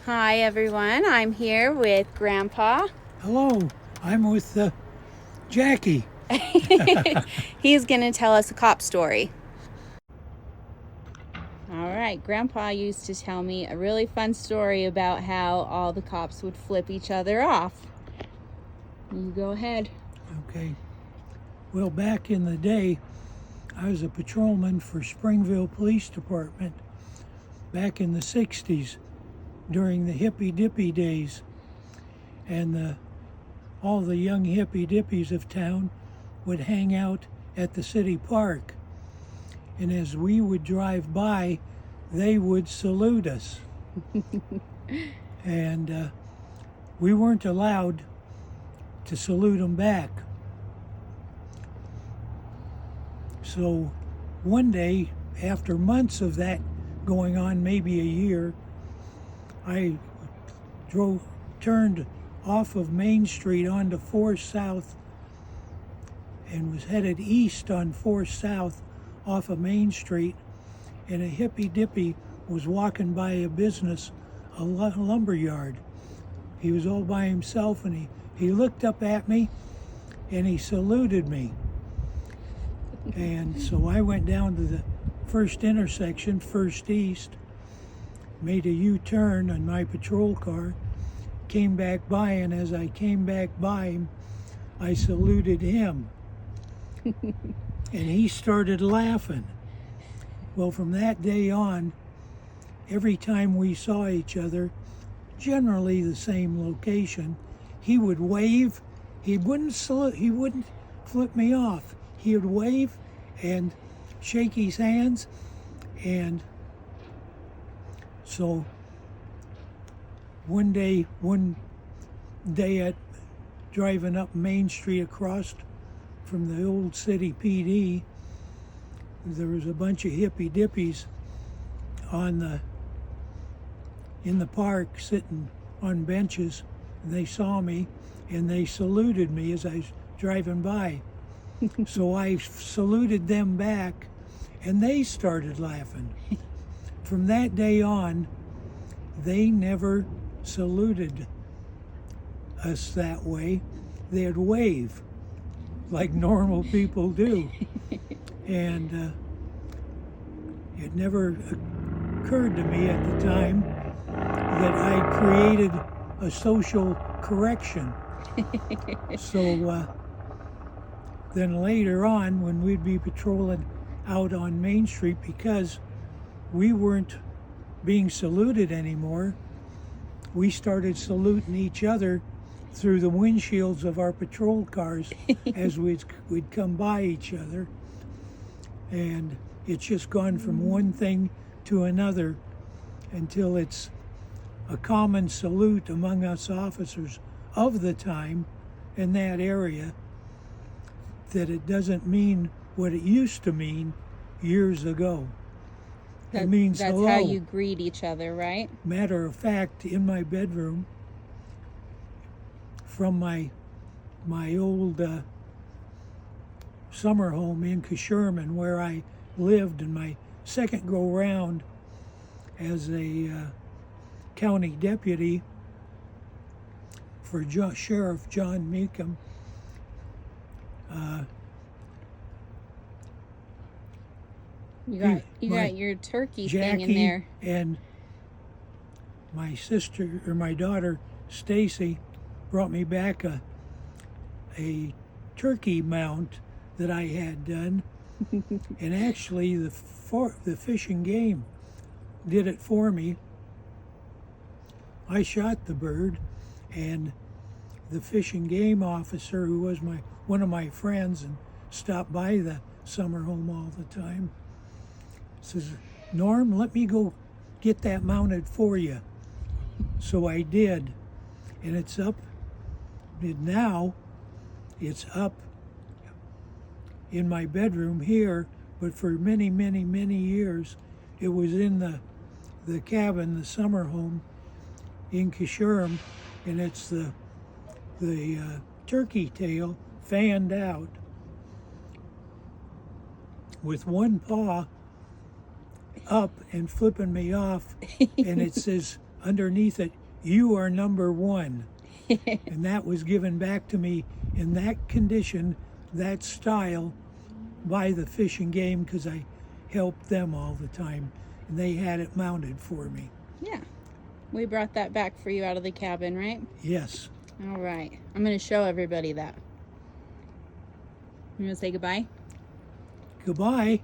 Hi everyone, I'm here with Grandpa. Hello, I'm with Jackie. He's going to tell us a cop story. All right, Grandpa used to tell me a really fun story about how all the cops would flip each other off. You go ahead. Okay. Well, back in the day, I was a patrolman for Springville Police Department back in the 60s during the hippy dippy days. And all the young hippy dippies of town would hang out at the city park. And as we would drive by, they would salute us. And we weren't allowed to salute them back. So one day, after months of that going on, maybe a year, I turned off of Main Street onto 4th South and was headed east on 4th South off of Main Street, and a hippy dippy was walking by a business, a lumber yard. He was all by himself, and he looked up at me and he saluted me. And so I went down to the first intersection, First East, made a U-turn on my patrol car, came back by, and as I came back by him, I saluted him. And he started laughing. Well, from that day on, every time we saw each other, generally the same location, he would wave. He wouldn't salute, he wouldn't flip me off. He would wave and shake his hands. And so one day at driving up Main Street across from the old city PD, there was a bunch of hippy dippies in the park sitting on benches. And they saw me and they saluted me as I was driving by. So I saluted them back and they started laughing. From that day on, they never saluted us that way. They'd wave like normal people do. And it never occurred to me at the time that I created a social correction. So then later on, when we'd be patrolling out on Main Street, because we weren't being saluted anymore, we started saluting each other through the windshields of our patrol cars as we'd come by each other. And it's just gone from one thing to another until it's a common salute among us officers of the time in that area, that it doesn't mean what it used to mean years ago. It means that's hello. How you greet each other, right? Matter of fact, in my bedroom, from my old summer home in Kesherman, where I lived in my second go round as a county deputy for Sheriff John Meekum. You got your turkey Jackie thing in there. And my sister, or my daughter Stacy, brought me back a turkey mount that I had done. And actually the Fish and Game did it for me. I shot the bird, and the Fish and Game officer, who was one of my friends and stopped by the summer home all the time, says, "Norm, let me go get that mounted for you." So I did, and it's up. Now it's up in my bedroom here, but for many, many, many years it was in the cabin, the summer home in Kesherm, and it's the turkey tail fanned out with one paw up and flipping me off, and it says underneath it, "You are number one." And that was given back to me in that condition, that style, by the Fish and Game, because I helped them all the time. And they had it mounted for me. Yeah. We brought that back for you out of the cabin, right? Yes. All right. I'm going to show everybody that. You want to say goodbye? Goodbye.